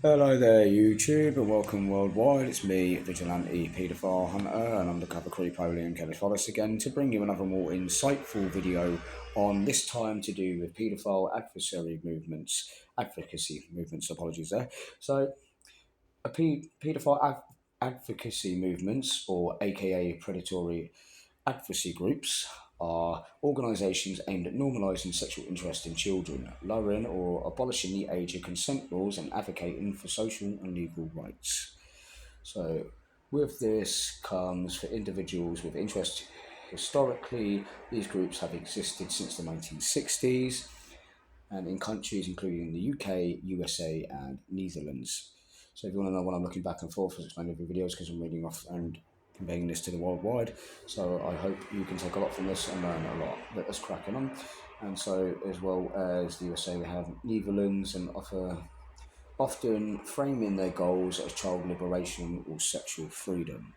Hello there, YouTube, and welcome worldwide. It's me, Vigilante Pedophile Hunter, and undercover creepoly and Pedophilus again to bring you another more insightful video on this time to do with paedophile advocacy movements. Apologies there. So, paedophile advocacy movements, or AKA predatory advocacy groups, are organisations aimed at normalising sexual interest in children, lowering or abolishing the age of consent laws, and advocating for social and legal rights. So, with this comes for individuals with interest. Historically, these groups have existed since the 1960s and in countries including the UK, USA, and Netherlands. So if you want to know what I'm looking back and forth as explaining the videos, because I'm reading off and conveying this to the worldwide. So I hope you can take a lot from this and learn a lot. But let's cracking on. And so, as well as the USA, we have Netherlands and often framing their goals as child liberation or sexual freedom.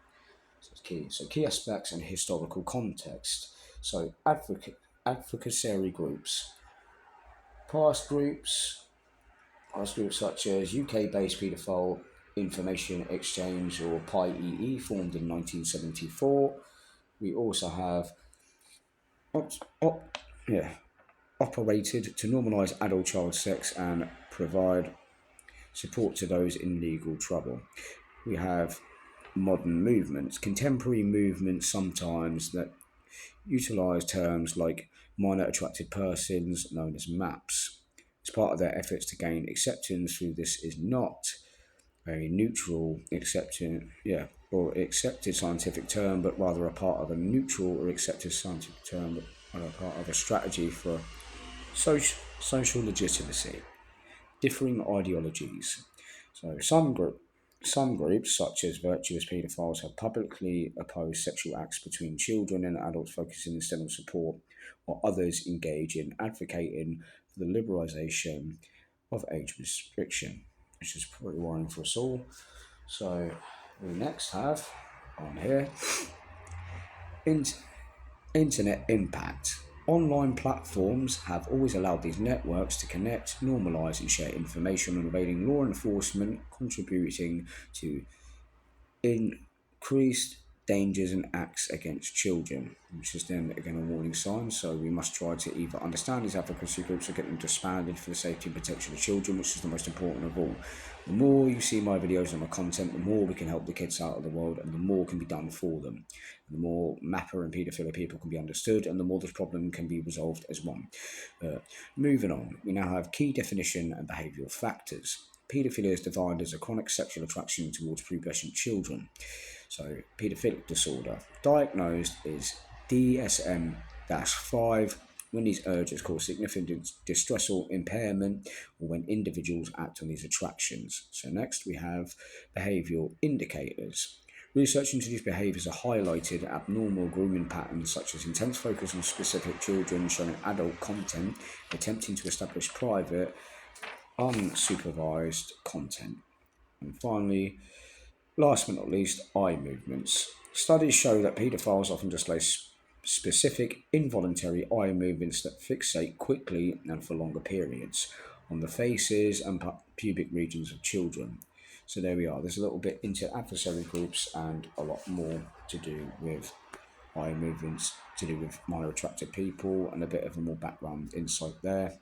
So it's key. So key aspects and historical context. So advocacy groups. Past groups groups such as UK-based Pedophile Information Exchange, or PIEE, formed in 1974. We also have yeah, operated to normalise adult child sex and provide support to those in legal trouble. We have modern movements, contemporary movements sometimes that utilise terms like minor attracted persons, known as MAPS. As part of their efforts to gain acceptance through this is not a neutral or accepted scientific term, but rather a part of a neutral or accepted scientific term, but a part of a strategy for social legitimacy. Differing ideologies. So some groups, such as virtuous paedophiles, have publicly opposed sexual acts between children and adults, focusing instead on support, while others engage in advocating for the liberalisation of age restriction, which is pretty worrying for us all. So we next have on here internet impact. Online platforms have always allowed these networks to connect, normalise, and share information on evading law enforcement, contributing to increased dangers and acts against children, which is then again a warning sign. So we must try to either understand these advocacy groups or get them disbanded for the safety and protection of children, which is the most important of all. The more you see my videos and my content, the more we can help the kids out of the world, and the more can be done for them. The more MAPA and paedophilia people can be understood, and the more this problem can be resolved as one. Moving on, we now have key definition and behavioural factors. Paedophilia is defined as a chronic sexual attraction towards prepubescent children. So, paedophilic disorder, diagnosed is DSM-5 when these urges cause significant distress or impairment, or when individuals act on these attractions. So next we have behavioural indicators. Research into these behaviours are highlighted abnormal grooming patterns, such as intense focus on specific children, showing adult content, attempting to establish private, unsupervised content. And finally, last but not least, eye movements. Studies show that paedophiles often display specific involuntary eye movements that fixate quickly and for longer periods on the faces and pubic regions of children. So there we are. There's a little bit into adversary groups and a lot more to do with eye movements, to do with minor attracted people, and a bit of a more background insight there.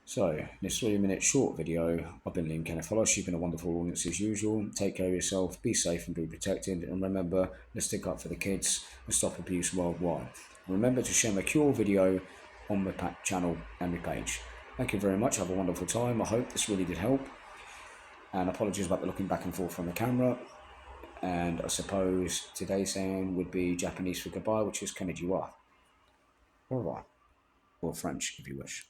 So, in this 3-minute short video, I've been Liam Kenneth Hollis. You've been a wonderful audience as usual. Take care of yourself, be safe and be protected. And remember, let's stick up for the kids and stop abuse worldwide. And remember to share my cure video on my channel and my page. Thank you very much. Have a wonderful time. I hope this really did help. And apologies about the looking back and forth from the camera. And I suppose today's saying would be Japanese for goodbye, which is konnichiwa. Au revoir. Or French, if you wish.